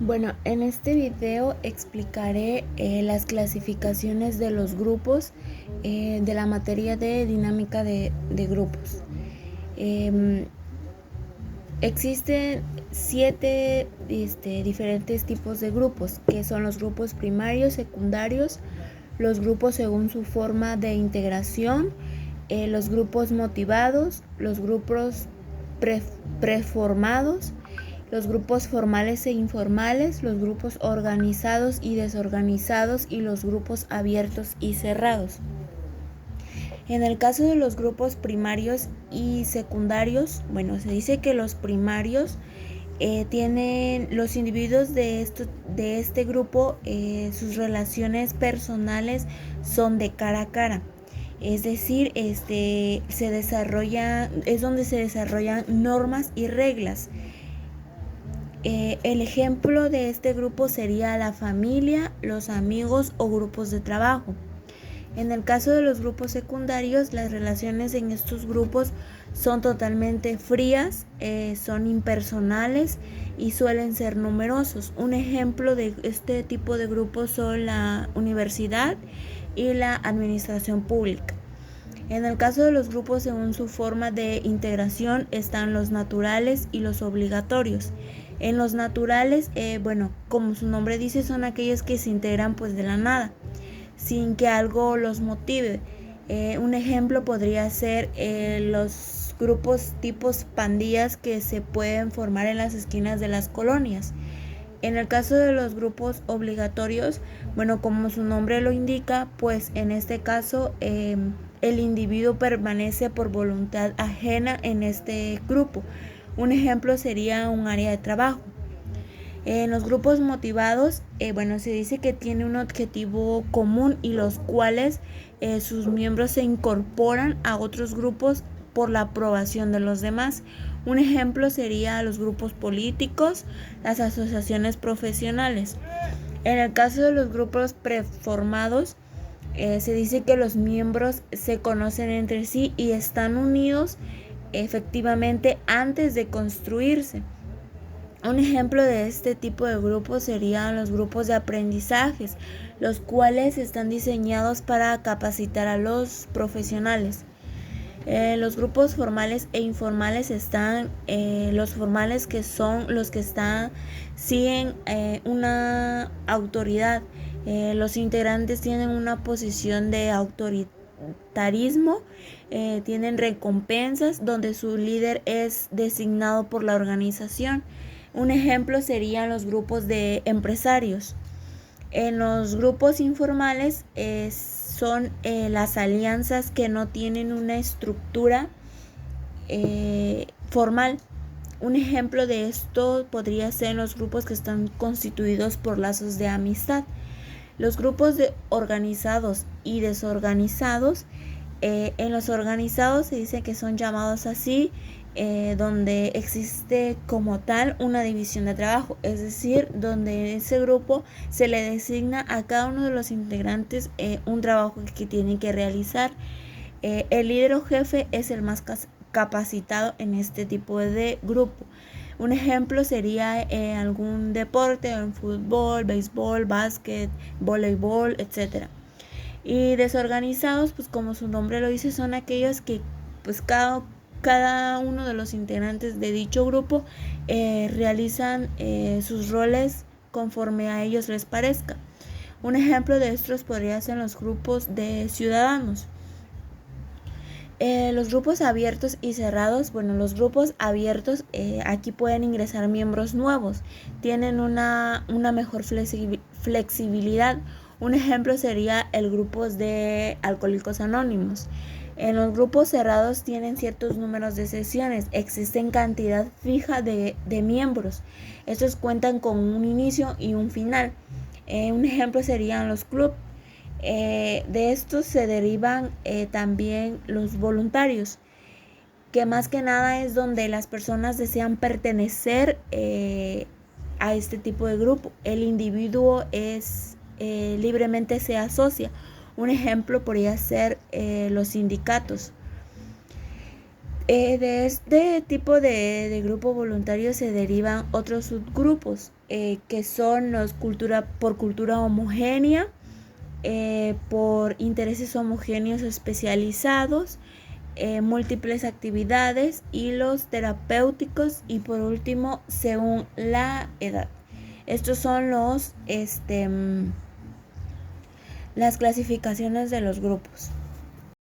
Bueno, en este video explicaré las clasificaciones de los grupos de la materia de dinámica de grupos. Existen 7 diferentes tipos de grupos, que son los grupos primarios, secundarios, los grupos según su forma de integración, los grupos motivados, los grupos preformados, los grupos formales e informales, los grupos organizados y desorganizados y los grupos abiertos y cerrados. En el caso de los grupos primarios y secundarios, bueno, se dice que los primarios tienen los individuos de este grupo, sus relaciones personales son de cara a cara. Es decir, es donde se desarrollan normas y reglas. El ejemplo de este grupo sería la familia, los amigos o grupos de trabajo. En el caso de los grupos secundarios, las relaciones en estos grupos son totalmente frías, son impersonales y suelen ser numerosos. Un ejemplo de este tipo de grupos son la universidad y la administración pública. En el caso de los grupos según su forma de integración están los naturales y los obligatorios. En los naturales, como su nombre dice, son aquellos que se integran pues de la nada, sin que algo los motive. Un ejemplo podría ser los grupos tipos pandillas que se pueden formar en las esquinas de las colonias. En el caso de los grupos obligatorios, como su nombre lo indica, pues en este caso el individuo permanece por voluntad ajena en este grupo. Un ejemplo sería un área de trabajo. En los grupos motivados, se dice que tiene un objetivo común y los cuales sus miembros se incorporan a otros grupos por la aprobación de los demás. Un ejemplo sería los grupos políticos, las asociaciones profesionales. En el caso de los grupos preformados, se dice que los miembros se conocen entre sí y están unidos efectivamente antes de construirse. Un ejemplo de este tipo de grupos serían los grupos de aprendizajes, los cuales están diseñados para capacitar a los profesionales. Los grupos formales e informales están los formales, que son los que siguen una autoridad. Los integrantes tienen una posición de autoritarismo, tienen recompensas donde su líder es designado por la organización. Un ejemplo serían los grupos de empresarios. En los grupos informales son las alianzas que no tienen una estructura formal. Un ejemplo de esto podría ser los grupos que están constituidos por lazos de amistad. Los grupos organizados y desorganizados, en los organizados se dice que son llamados así, donde existe como tal una división de trabajo, es decir, donde en ese grupo se le designa a cada uno de los integrantes un trabajo que tiene que realizar. El líder o jefe es el más capacitado en este tipo de grupo. Un ejemplo sería algún deporte, en fútbol, béisbol, básquet, voleibol, etc. Y desorganizados, pues como su nombre lo dice, son aquellos que pues cada uno de los integrantes de dicho grupo realizan sus roles conforme a ellos les parezca. Un ejemplo de estos podría ser los grupos de ciudadanos. Los grupos abiertos y cerrados, los grupos abiertos, aquí pueden ingresar miembros nuevos, tienen una mejor flexibilidad. Un ejemplo sería el grupo de Alcohólicos Anónimos. En los grupos cerrados tienen ciertos números de sesiones, existen cantidad fija de miembros. Estos cuentan con un inicio y un final. Un ejemplo serían los clubes. De estos se derivan también los voluntarios, que más que nada es donde las personas desean pertenecer a este tipo de grupo. El individuo libremente se asocia. Un ejemplo podría ser los sindicatos. De este tipo de grupo voluntario se derivan otros subgrupos. que son por cultura homogénea, por intereses homogéneos especializados, múltiples actividades y los terapéuticos, y por último según la edad. Estos son las clasificaciones de los grupos.